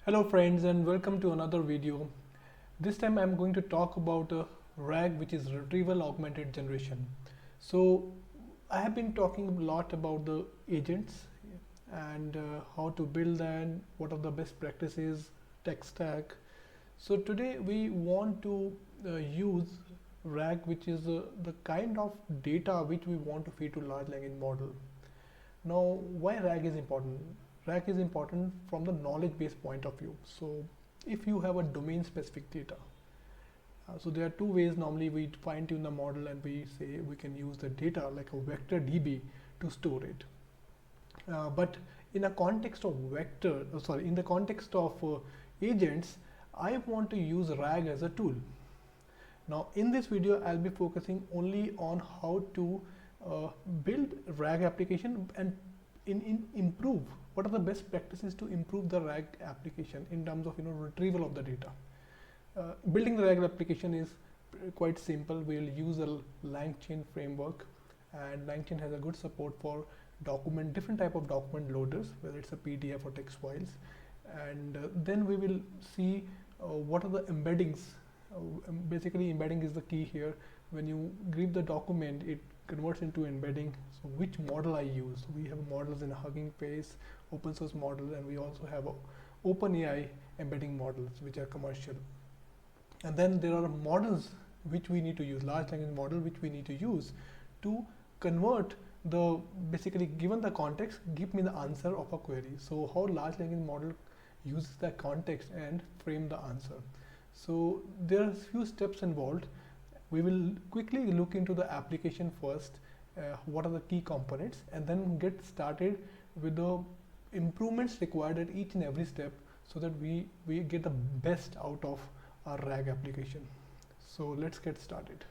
Hello friends and welcome to another video. This time I'm going to talk about a RAG, which is retrieval augmented generation. So I have been talking a lot about the agents and how to build them, what are the best practices, tech stack. So today we want to use RAG, which is the kind of data which we want to feed to large language model. Now, why RAG is important? RAG is important from the knowledge base point of view. So if you have a domain specific data, so there are two ways normally we fine tune the model, and we say we can use the data like a vector DB to store it. But in a context of in the context of agents, I want to use RAG as a tool. Now in this video, I'll be focusing only on how to build RAG application and improve what are the best practices to improve the RAG application in terms of retrieval of the data. Building the RAG application is quite simple. We'll use a Langchain framework, and Langchain has a good support for different type of document loaders, whether it's a PDF or text files. And then we will see what are the embeddings. Basically, embedding is the key here. When you grab the document, it converts into embedding. So which model I use? So we have models in Hugging Face, open source model, and we also have OpenAI embedding models, which are commercial. And then there are models which we need to use, large language model which we need to use to convert the, basically given the context, give me the answer of a query. So how large language model uses the context and frame the answer. So there are few steps involved. We will quickly look into the application first, what are the key components, and then get started with the improvements required at each and every step, so that we get the best out of our RAG application. So let's get started.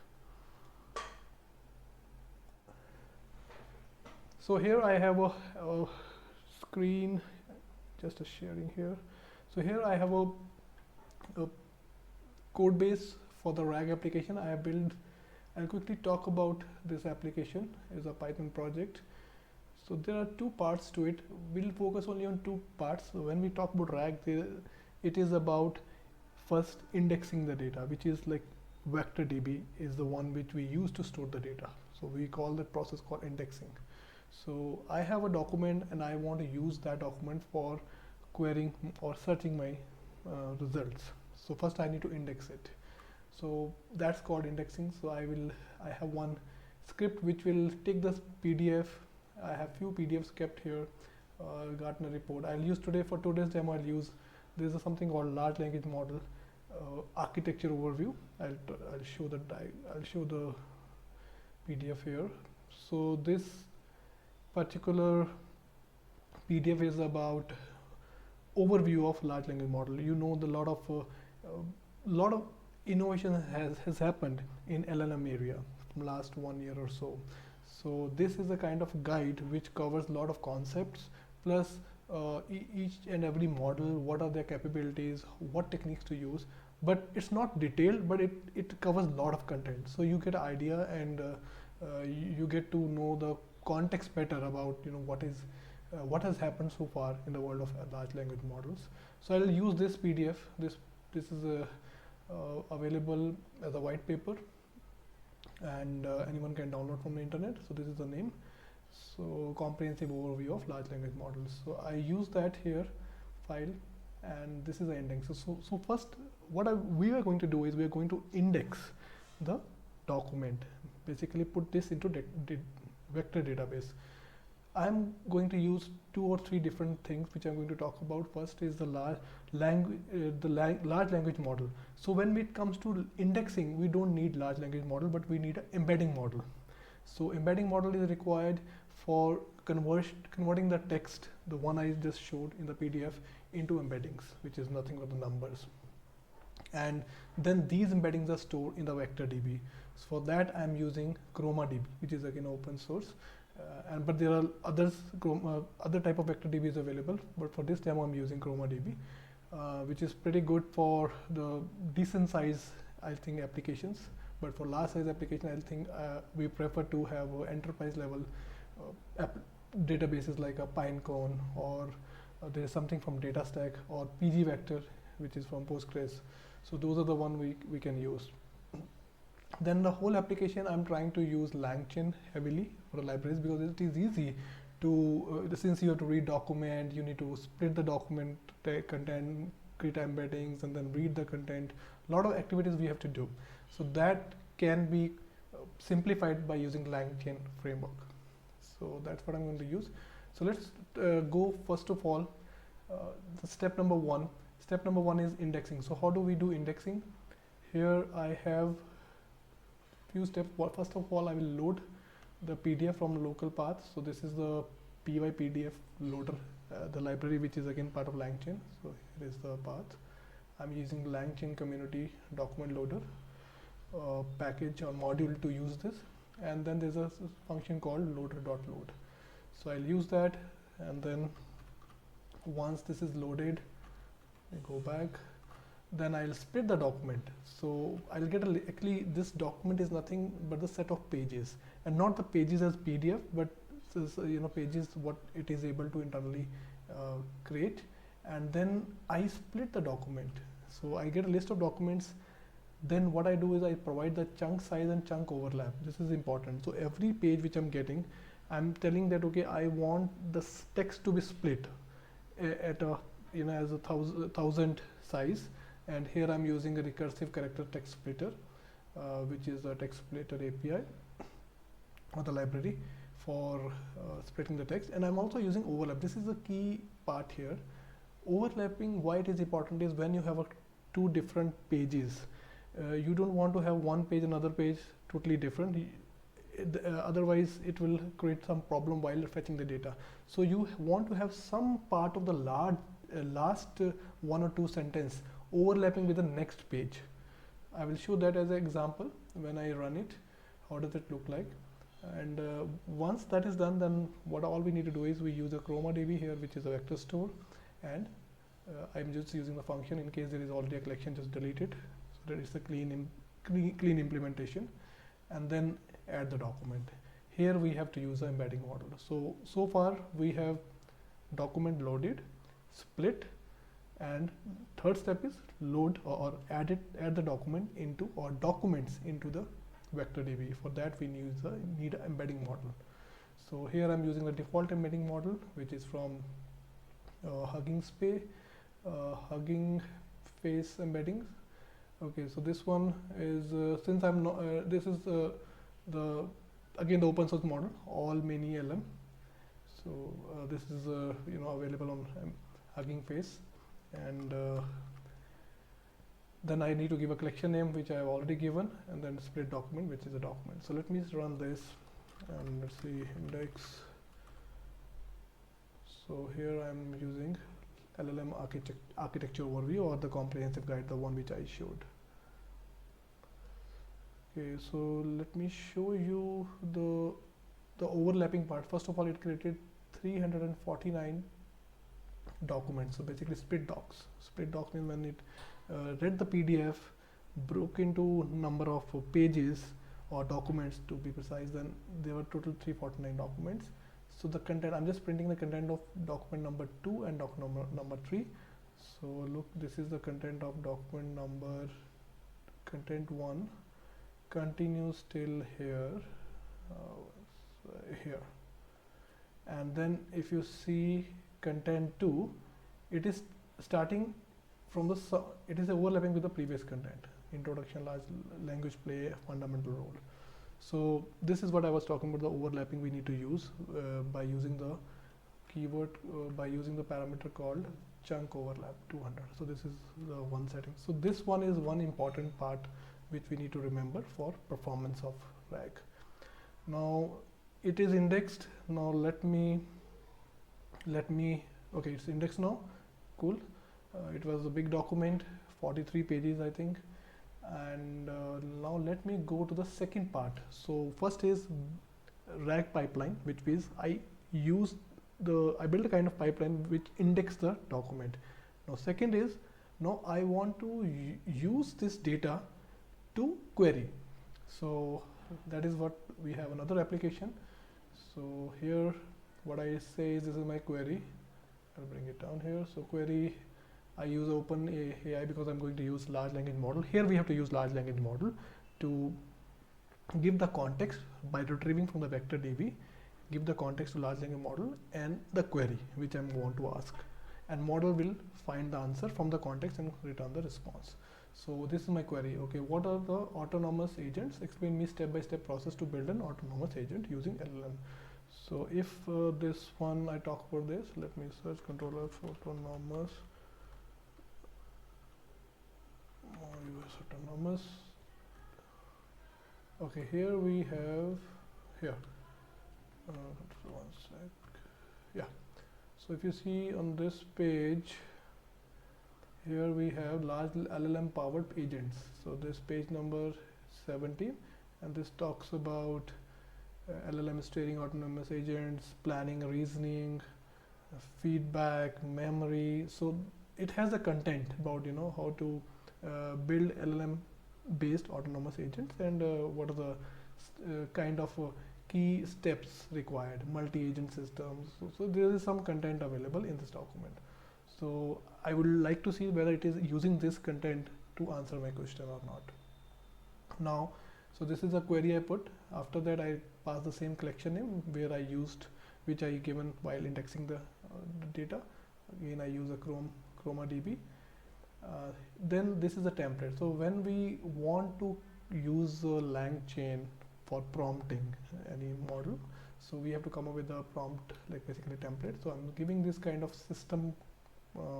So here I have a screen, just a sharing here. So here I have a code base for the RAG application I have built. I'll quickly talk about this application. Is a Python project. So there are two parts to it. We'll focus only on two parts. So when we talk about RAG, it is about first indexing the data, which is like vector DB is the one which we use to store the data. So we call that process called indexing. So I have a document and I want to use that document for querying or searching my results. So first I need to index it. So that's called indexing. So I have one script which will take this PDF. I have few PDFs kept here, Gartner report. I'll use today for today's demo. There's something called large language model architecture overview. I'll show the PDF here. So this particular PDF is about overview of large language model. You know, the lot of innovation has happened in LLM area from last 1 year or so. So this is a kind of guide which covers a lot of concepts, plus each and every model, what are their capabilities, what techniques to use. But it's not detailed, but it covers a lot of content. So you get an idea, and you get to know the context better about what has happened so far in the world of large language models. So I'll use this PDF. This is available as a white paper, and anyone can download from the internet. So this is the name. So comprehensive overview of large language models. So I use that here file, and this is the index. So first what we are going to do is we are going to index the document, basically put this into vector database. I'm going to use 2 or 3 different things which I'm going to talk about. First is the large language model. So when it comes to indexing, we don't need large language model, but we need an embedding model. So embedding model is required for converting the text, the one I just showed in the PDF, into embeddings, which is nothing but the numbers. And then these embeddings are stored in the vector DB. So for that I'm using ChromaDB, which is again open source. But there are other type of vector DB is available, but for this demo I'm using ChromaDB, which is pretty good for the decent size, I think, applications. But for large size application, I think we prefer to have enterprise level databases like a Pinecone or there is something from DataStack or PG vector, which is from Postgres. So those are the one we can use. Then the whole application, I'm trying to use Langchain heavily for the libraries, because it is easy to, since you have to read document, you need to split the document content, create embeddings, and then read the content. A lot of activities we have to do. So that can be simplified by using Langchain framework. So that's what I'm going to use. So let's go first of all, the step number one. Step number one is indexing. So how do we do indexing? Here I have few steps. First of all, I will load the PDF from local path. So this is the PyPDF loader, the library, which is again part of Langchain. So here is the path. I'm using Langchain community document loader package or module to use this. And then there's a function called loader.load. So I'll use that, and then once this is loaded, I go back, then I'll split the document. So I'll get actually this document is nothing but the set of pages, and not the pages as PDF, but pages what it is able to internally create. And then I split the document. So I get a list of documents. Then what I do is I provide the chunk size and chunk overlap. This is important. So every page which I'm getting, I'm telling that, okay, I want the text to be split at a, as a 1000 size. And here I'm using a recursive character text splitter, which is a text splitter API or the library for splitting the text. And I'm also using overlap. This is a key part here. Overlapping, why it is important is when you have two different pages, you don't want to have one page, another page totally different. Otherwise it will create some problem while fetching the data. So you want to have some part of the last one or two sentence overlapping with the next page. I will show that as an example when I run it. How does it look like? And once that is done, then what all we need to do is we use a ChromaDB here, which is a vector store, and I'm just using the function. In case there is already a collection, just delete it. So that is the clean implementation, and then add the document. Here we have to use the embedding model. So far we have document loaded, split, and third step is load or add the document into, or documents into the vector DB. For that we need an embedding model. So here I'm using the default embedding model, which is from Hugging Face embeddings. Okay, so this one is since I'm not this is the open source model, all mini LM. So this is available on Hugging Face, and then I need to give a collection name, which I have already given, and then split document, which is a document. So let me run this, and let's see, index. So here I'm using LLM architecture overview, or the comprehensive guide, the one which I showed. Okay, so let me show you the overlapping part. First of all, it created 349 documents. So basically split docs. Split docs means when it read the PDF, broke into number of pages or documents to be precise, then there were total 349 documents. So the content, I'm just printing the content of document number 2 and document number 3. So look, this is the content of document number, content 1 continues till here, and then if you see content 2, it is starting from it is overlapping with the previous content, introduction, large language play, fundamental role. So this is what I was talking about, the overlapping we need to use by using the keyword, by using the parameter called chunk overlap 200. So this is the one setting. So this one is one important part which we need to remember for performance of RAG. Now it is indexed. Now let me okay, it's indexed now. Cool. It was a big document, 43 pages I think. And now let me go to the second part. So first is RAG pipeline, which is I build a kind of pipeline which index the document. Now second is, now I want to use this data to query. So that is what we have, another application. So here what I say is, this is my query, I'll bring it down here. So query, I use OpenAI because I'm going to use large language model. Here we have to use large language model to give the context by retrieving from the vector DB, give the context to large language model and the query which I'm going to ask, and model will find the answer from the context and return the response. So this is my query. Okay, what are the autonomous agents? Explain me step-by-step process to build an autonomous agent using LLM. So if this one I talk about this, let me search controller for autonomous. US autonomous. Okay, here we have here. One sec. Yeah. So if you see on this page, here we have large LLM powered agents. So this page number 17, and this talks about LLM steering autonomous agents, planning, reasoning, feedback, memory. So it has a content about how to build LLM based autonomous agents, and what are the kind of key steps required, multi-agent systems. So there is some content available in this document. So I would like to see whether it is using this content to answer my question or not. Now, so this is a query I put. After that, I pass the same collection name where I used, which I given while indexing the data. Again, I use a ChromaDB. Then this is a template. So when we want to use Langchain for prompting any model, so we have to come up with a prompt, like basically template. So I'm giving this kind of system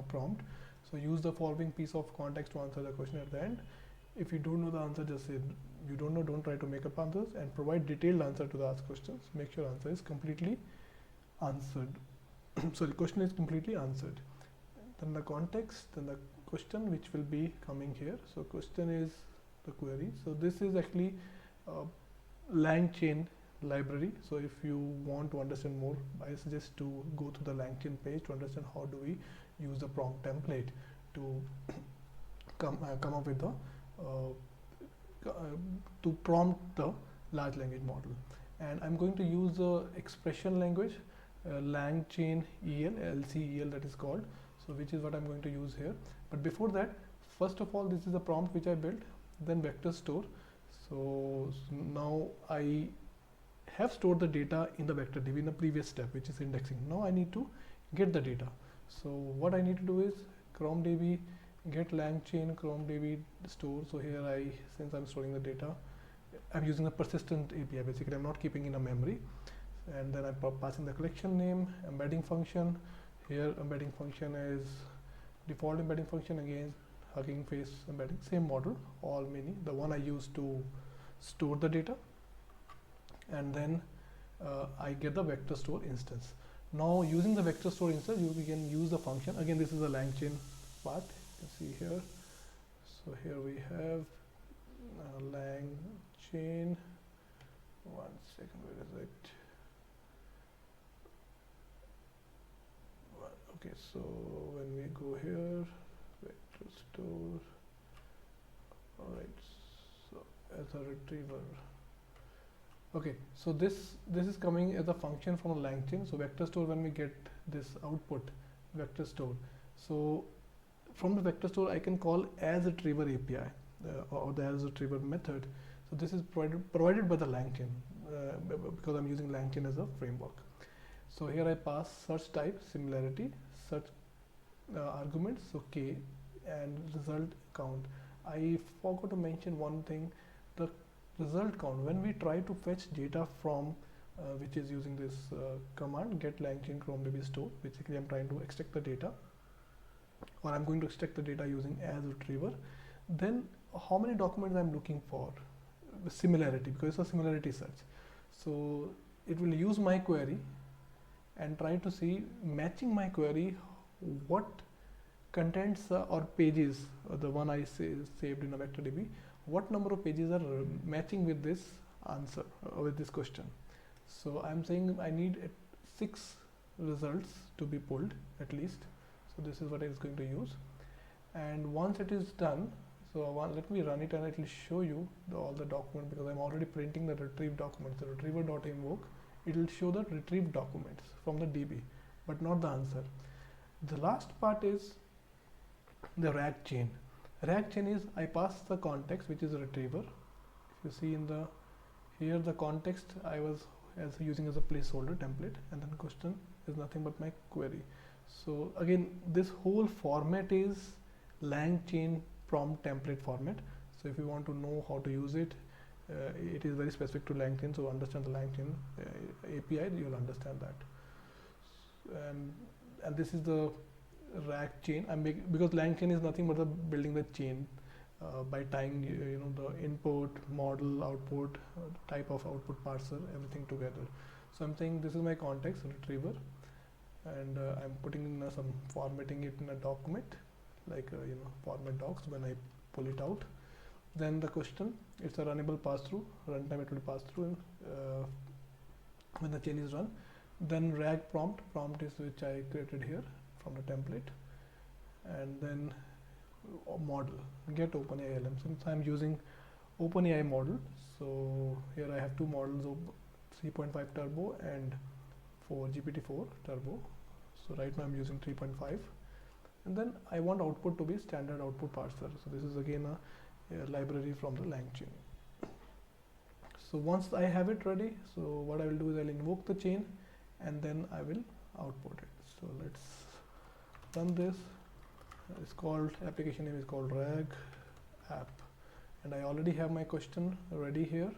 prompt. So use the following piece of context to answer the question at the end. If you don't know the answer, just say you don't know, don't try to make up answers, and provide detailed answer to the asked questions. Make sure answer is completely answered. So the question is completely answered. Then the context, then the question which will be coming here. So question is the query. So this is actually Langchain library. So if you want to understand more, I suggest to go to the Langchain page to understand how do we use the prompt template to come up with the to prompt the large language model. And I'm going to use the expression language, Langchain EL, LCEL that is called. So which is what I'm going to use here. But before that, first of all, this is the prompt which I built, then vector store. So now I have stored the data in the vector DB in the previous step, which is indexing. Now I need to get the data. So what I need to do is ChromaDB get Langchain ChromaDB store. So here since I'm storing the data, I'm using a persistent API. Basically, I'm not keeping in a memory. And then I'm passing the collection name, embedding function. Here embedding function is default embedding function, again Hugging Face embedding, same model, all many, the one I used to store the data. And then I get the vector store instance. Now using the vector store instance, we can use the function. Again, this is the Langchain part, you can see here. So here we have Langchain, one second, where is it? Okay, so when we go here, vector store, alright, so as a retriever. Okay, so this is coming as a function from a Langchain. So vector store, when we get this output, vector store. So from the vector store, I can call as retriever API or the as retriever method. So this is provided by the Langchain because I'm using Langchain as a framework. So here I pass search type, similarity, search arguments, so k, and result count. I forgot to mention one thing, the result count. When we try to fetch data from which is using this command get Langchain ChromaDB store, basically I'm trying to extract the data, or I'm going to extract the data using as retriever. Then how many documents I'm looking for? Similarity, because it's a similarity search. So it will use my query and try to see, matching my query, what contents or pages, the one I saved in a vector DB, what number of pages are matching with this answer, with this question. So I'm saying I need 6 results to be pulled at least. So this is what it's going to use. And once it is done, so let me run it and it will show you all the document, because I'm already printing the retrieve documents. The retriever.invoke, it will show the retrieved documents from the DB, but not the answer. The last part is the RAG chain. RAG chain is I pass the context, which is a retriever. If you see in the here the context I was as using as a placeholder template, and then question is nothing but my query. So again, this whole format is Langchain prompt template format. So if you want to know how to use it, it is very specific to Langchain. So understand the Langchain API, you'll understand that. And this is the RAG chain. Because Langchain is nothing but the building the chain by tying the input, model, output, type of output parser, everything together. So I'm saying this is my context retriever, and I'm putting in some formatting it in a document, like format docs when I pull it out. Then the question, it's a runnable pass through, runtime it will pass through when the chain is run. Then RAG prompt is which I created here from the template, and then model, get OpenAI LM. Since I'm using OpenAI model, so here I have two models of 3.5 turbo and for GPT-4 turbo. So right now I'm using 3.5, and then I want output to be standard output parser. So this is again a library from the Langchain. So once I have it ready, so what I will do is I'll invoke the chain, and then I will output it. So let's run this. It's called, application name is called RAG app, and I already have my question ready here,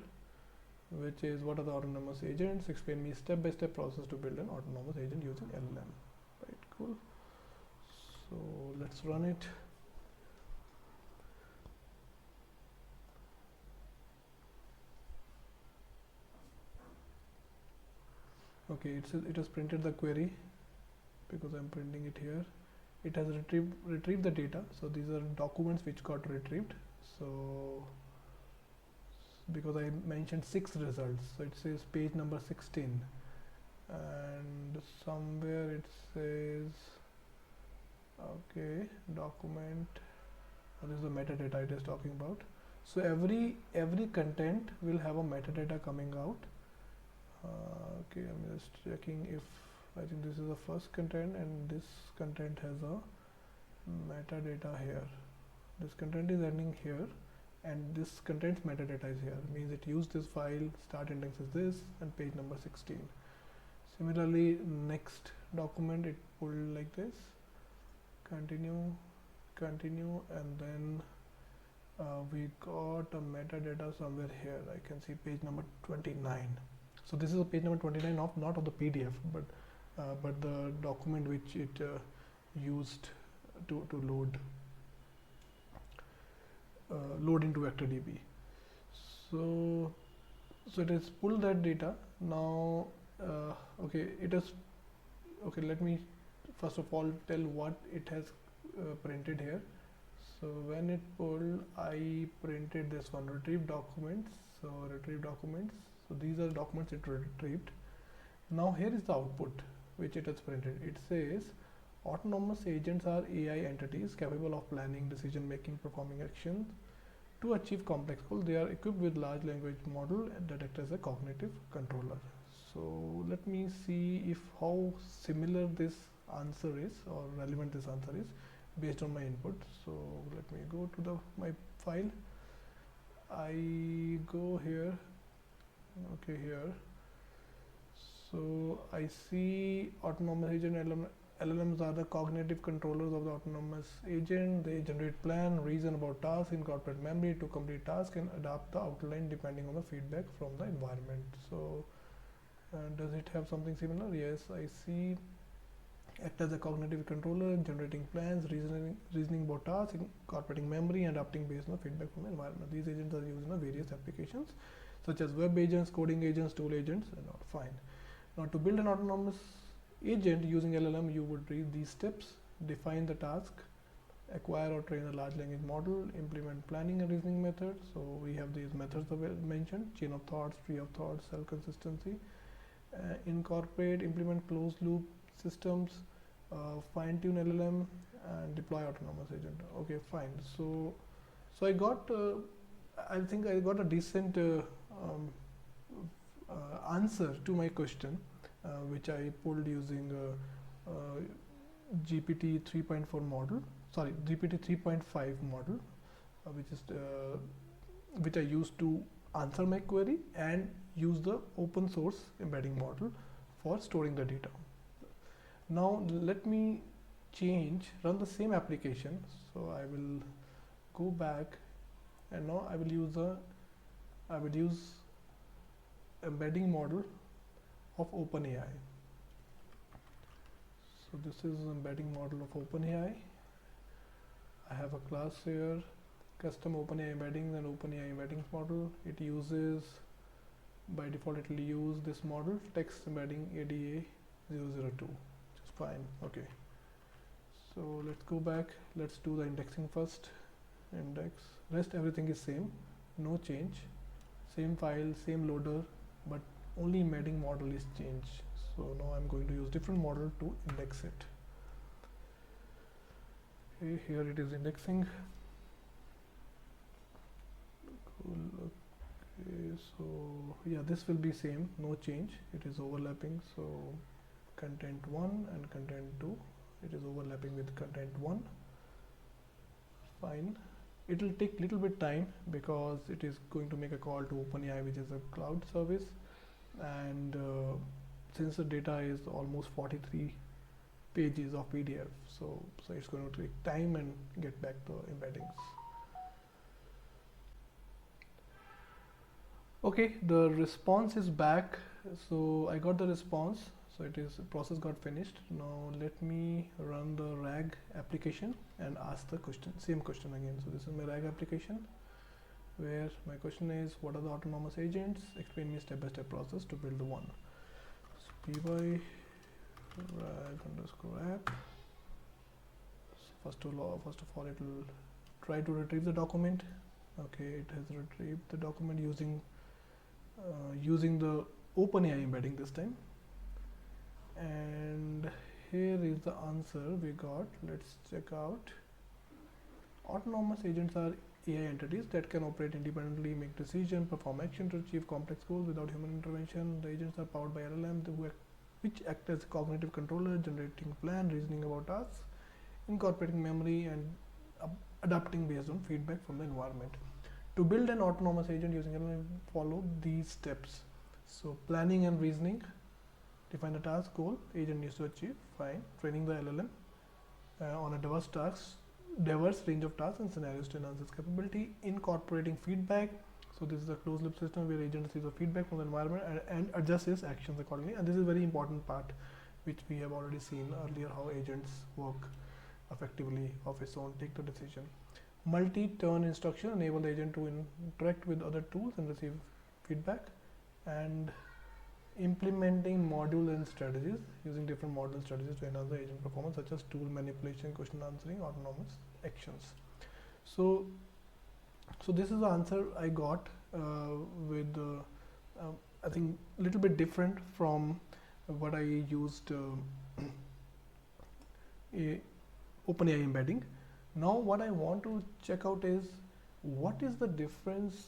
which is what are the autonomous agents? Explain me step-by-step process to build an autonomous agent using LLM. Right, cool. So let's run it. Okay, it has printed the query because I'm printing it here. It has retrieved the data. So these are documents which got retrieved. So because I mentioned 6 results, so it says page number 16, and somewhere it says, okay, document, this is the metadata it is talking about. So every content will have a metadata coming out. Okay, I'm just checking if I think this is the first content, and this content has a metadata here. This content is ending here, and this content's metadata is here. It means it used this file, start index is this, and page number 16. Similarly, next document it pulled like this, continue, and then we got a metadata somewhere here. I can see page number 29. So this is a page number 29 of not of the PDF, but the document which it used to load into VectorDB. So it has pulled that data. Now okay, let me first of all tell what it has printed here. So when it pulled, I printed this one, retrieve documents. So retrieve documents. So these are documents it retrieved. Now here is the output which it has printed. It says autonomous agents are AI entities capable of planning, decision making, performing actions to achieve complex goals. They are equipped with large language model that act as a cognitive controller. So let me see if how similar this answer is or relevant this answer is based on my input. So let me go to my file. I go here. Okay, here. So I see autonomous agent LLMs are the cognitive controllers of the autonomous agent. They generate plan, reason about tasks, incorporate memory to complete tasks, and adapt the outline depending on the feedback from the environment. So does it have something similar? Yes, I see. Act as a cognitive controller, generating plans, reasoning about tasks, incorporating memory, and adapting based on the feedback from the environment. These agents are used in various applications such as web agents, coding agents, tool agents, and all. Fine. Now to build an autonomous agent using LLM, you would read these steps: define the task, acquire or train a large language model, implement planning and reasoning methods. So we have these methods mentioned: chain of thoughts, tree of thoughts, cell consistency. Incorporate, implement closed loop systems, fine tune LLM, and deploy autonomous agent. Okay, fine. So I got I think I got a decent answer to my question, which I pulled using GPT 3.4 model, sorry, GPT 3.5 model, which I use to answer my query and use the open source embedding model for storing the data. Now let me run the same application. So I will go back, and now I will use embedding model of OpenAI. So this is embedding model of OpenAI. I have a class here, custom OpenAI embeddings and OpenAI embeddings model. It uses, by default it will use this model, text embedding ADA 002, which is fine. Okay, so let's go back, let's do the indexing first. Index, rest everything is same, no change, same file, same loader, but only embedding model is changed. So now I'm going to use different model to index it. Okay, here it is indexing. Cool. Okay, so yeah, this will be same, no change, it is overlapping. So content 1 and content 2, it is overlapping with content 1. Fine. It will take little bit time because it is going to make a call to OpenAI, which is a cloud service, and since the data is almost 43 pages of PDF, so it's going to take time and get back the embeddings. Okay, the response is back. So I got the response. So it is, process got finished. Now let me run the RAG application and ask the question, same question again. So this is my RAG application, where my question is, what are the autonomous agents? Explain me step-by-step process to build the one. So py rag_app. So first of all it will try to retrieve the document. Okay, it has retrieved the document using the OpenAI embedding this time. And here is the answer we got. Let's check out. Autonomous agents are AI entities that can operate independently, make decisions, perform action to achieve complex goals without human intervention. The agents are powered by LLMs, which act as a cognitive controller, generating plan, reasoning about tasks, incorporating memory, and adapting based on feedback from the environment. To build an autonomous agent using LLM, follow these steps. So planning and reasoning. Define the task goal agent needs to achieve. Fine. Training the LLM on a diverse range of tasks and scenarios to enhance its capability. Incorporating feedback. So this is a closed loop system where agent receives the feedback from the environment and adjusts its actions accordingly. And this is a very important part, which we have already seen earlier, how agents work effectively of its own, take the decision. Multi-turn instruction enable the agent to interact with other tools and receive feedback. And implementing module and strategies, using different module strategies to enhance the agent performance, such as tool manipulation, question answering, autonomous actions. So this is the answer I got with I think a little bit different from what I used OpenAI embedding. Now what I want to check out is, what is the difference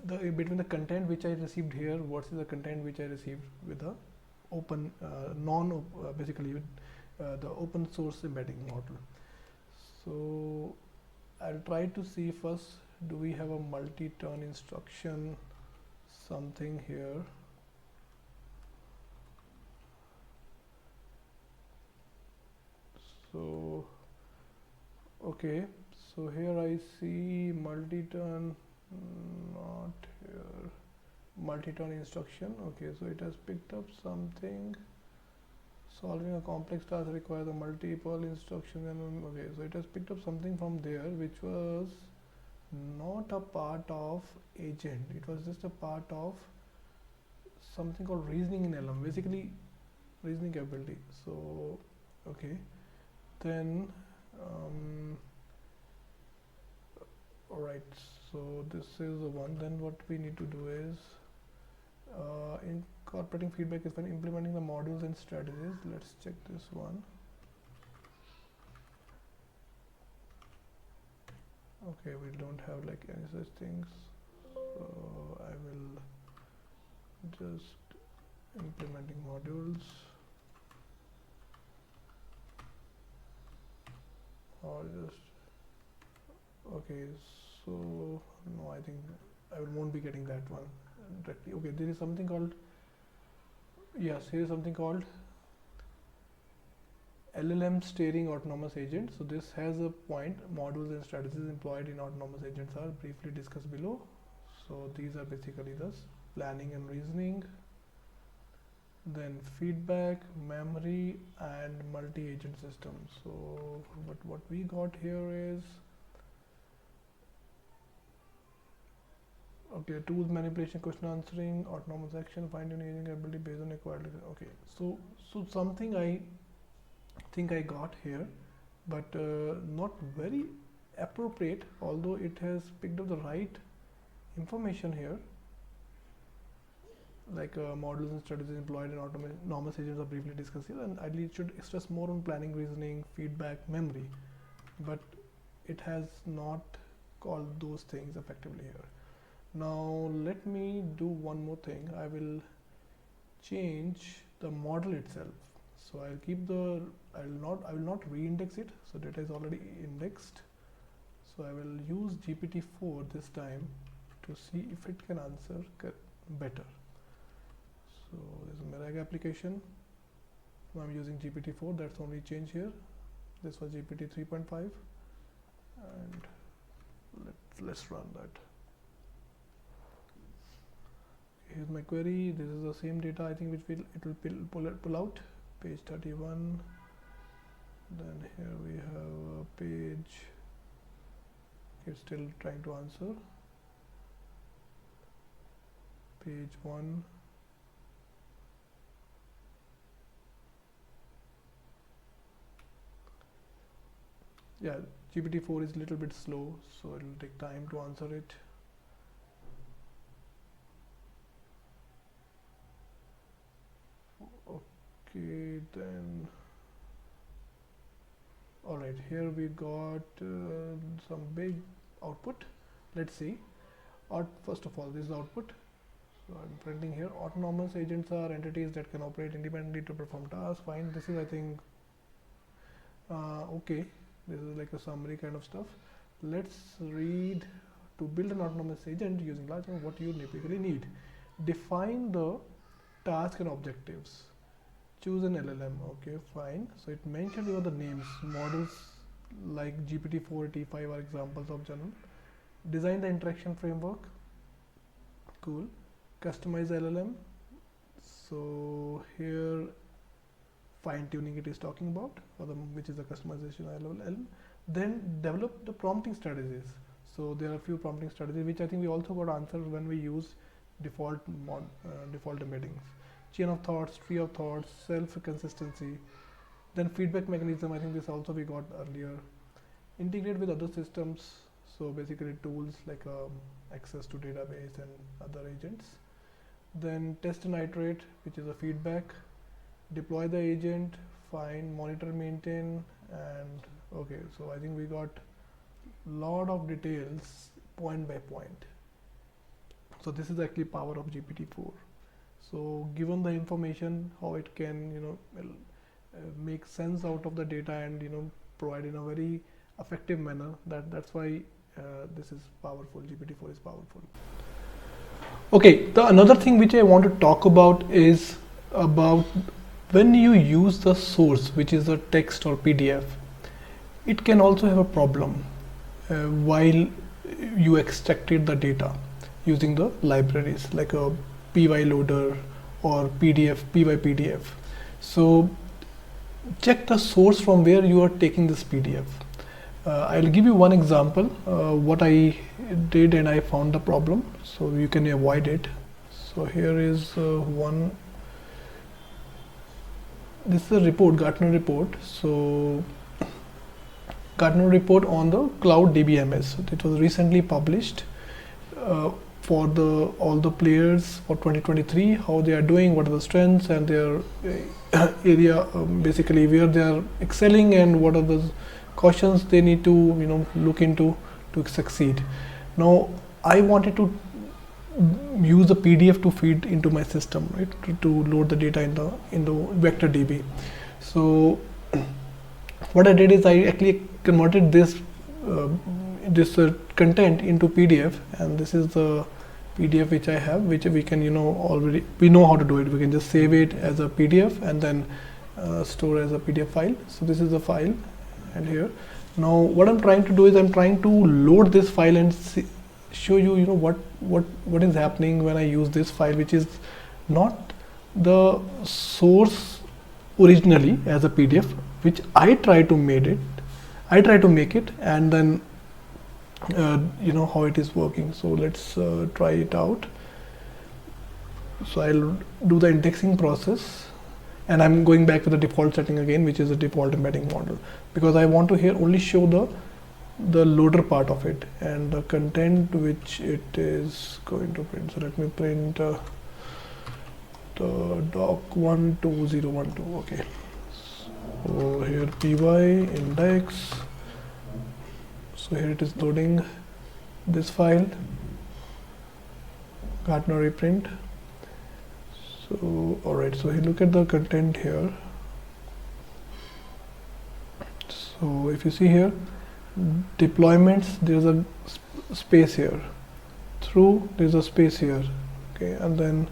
between the content which I received here versus the content which I received with the open basically with the open source embedding model. So I'll try to see first, do we have a multi-turn instruction something here? So okay, so here I see multi-turn, not here, multi-turn instruction. Okay, so it has picked up something. Solving a complex task requires a multiple instruction, and okay, so it has picked up something from there which was not a part of agent. It was just a part of something called reasoning in LM, basically reasoning capability. So okay, then alright, so this is the one. Then what we need to do is incorporating feedback is when implementing the modules and strategies. Let's check this one. Okay, we don't have like any such things, so I will just implementing modules. just okay. So no, I think I won't be getting that one directly. Okay, there is something called, yes, here is something called LLM steering autonomous agent. So this has a point. Modules and strategies employed in autonomous agents are briefly discussed below. So these are basically this: planning and reasoning, then feedback, memory, and multi-agent systems. So what we got here is, okay, tools, manipulation, question answering, autonomous action, fine-tuning agent ability based on acquired. Okay, so something I think I got here, but not very appropriate, although it has picked up the right information here, like models and strategies employed in autonomous agents are briefly discussed here, and ideally it should stress more on planning, reasoning, feedback, memory, but it has not called those things effectively here. Now let me do one more thing. I will change the model itself. So I'll keep the, I will not re-index it. So data is already indexed. So I will use GPT-4 this time to see if it can answer better. So there's a Mirag application. Now I'm using GPT-4. That's the only change here. This was GPT 3.5, and let's run that. Here's my query. This is the same data, I think, which it will pull out. Page 31. Then here we have a page. It's still trying to answer. Page 1. Yeah, GPT-4 is a little bit slow, so it will take time to answer it. Okay, then all right, here we got some big output. Let's see. First of all, this is output. So I'm printing here: autonomous agents are entities that can operate independently to perform tasks. Fine. This is, I think, okay. This is like a summary kind of stuff. Let's read. To build an autonomous agent using Langchain, what you typically need: define the task and objectives. Choose an LLM. Okay, fine. So it mentioned here the names. Models like GPT-4, T5 are examples of general. Design the interaction framework. Cool. Customize LLM. So here fine tuning it is talking about, which is the customization LLM. Then develop the prompting strategies. So there are a few prompting strategies which I think we also got answered when we use default embeddings. Chain of thoughts, tree of thoughts, self-consistency. Then feedback mechanism, I think this also we got earlier. Integrate with other systems, so basically tools like access to database and other agents. Then test and iterate, which is a feedback. Deploy the agent, find, monitor, maintain, and okay, so I think we got lot of details point by point. So this is actually power of GPT-4. So given the information, how it can make sense out of the data and provide in a very effective manner, that's why this is powerful. GPT-4 is powerful. Okay, the another thing which I want to talk about is about when you use the source, which is a text or PDF, it can also have a problem while you extracted the data using the libraries like a py loader or PDF, py-pdf. So check the source from where you are taking this PDF. I'll give you one example, what I did and I found the problem, so you can avoid it. So here is one. This is a report, Gartner report. So Gartner report on the cloud DBMS. It was recently published for all the players for 2023, how they are doing, what are the strengths and their area, basically where they are excelling and what are the cautions they need to look into to succeed. Now I wanted to use the PDF to feed into my system, right, to load the data in the vector DB. So what I did is I actually converted uh, this content into PDF, and this is the PDF which I have, which we can, already we know how to do it. We can just save it as a PDF and then store as a PDF file. So this is the file, and here now what I'm trying to do is I'm trying to load this file and show you, what is happening when I use this file, which is not the source originally as a PDF, which I try to make it, and then how it is working. So let's try it out. So I'll do the indexing process, and I'm going back to the default setting again, which is the default embedding model, because I want to here only show the loader part of it and the content which it is going to print. So let me print the doc12012. Okay, so here py index. So here it is loading this file, Gartner reprint. So alright, so here look at the content here. So if you see here, deployments, there's a space here, through there's a space here, okay, and then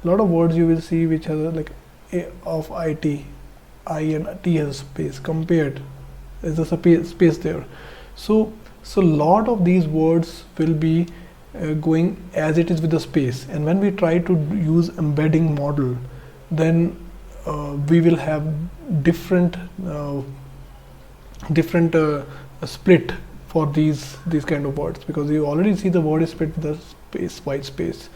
a lot of words you will see which has like A of IT, I and T has space, compared, there's a space there. So a lot of these words will be going as it is with the space, and when we try to use embedding model, then we will have different split for these kind of words, because you already see the word is split with the space, white space,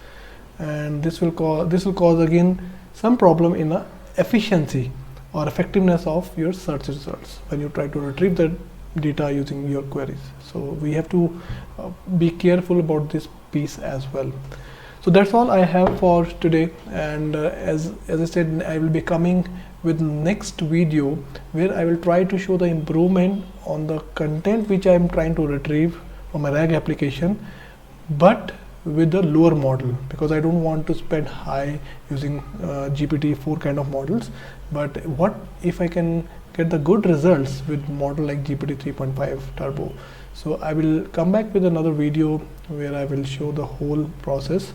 and this will cause again some problem in the efficiency or effectiveness of your search results when you try to retrieve the data using your queries. So we have to be careful about this piece as well. So that's all I have for today, and as I said, I will be coming with next video where I will try to show the improvement on the content which I am trying to retrieve from a RAG application, but with the lower model, because I don't want to spend high using GPT-4 kind of models. But what if I can get the good results with model like GPT 3.5 Turbo? So I will come back with another video where I will show the whole process,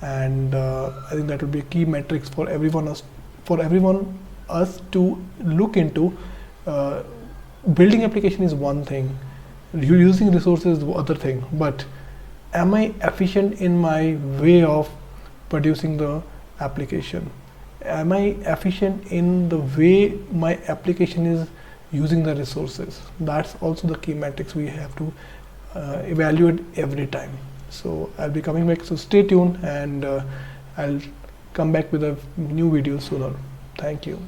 and I think that will be a key metrics for everyone us to look into. Building application is one thing, using resources is the other thing, but am I efficient in my way of producing the application? Am I efficient in the way my application is using the resources? That's also the key metrics we have to evaluate every time. So I'll be coming back, so stay tuned, and I'll come back with a new video sooner. Thank you.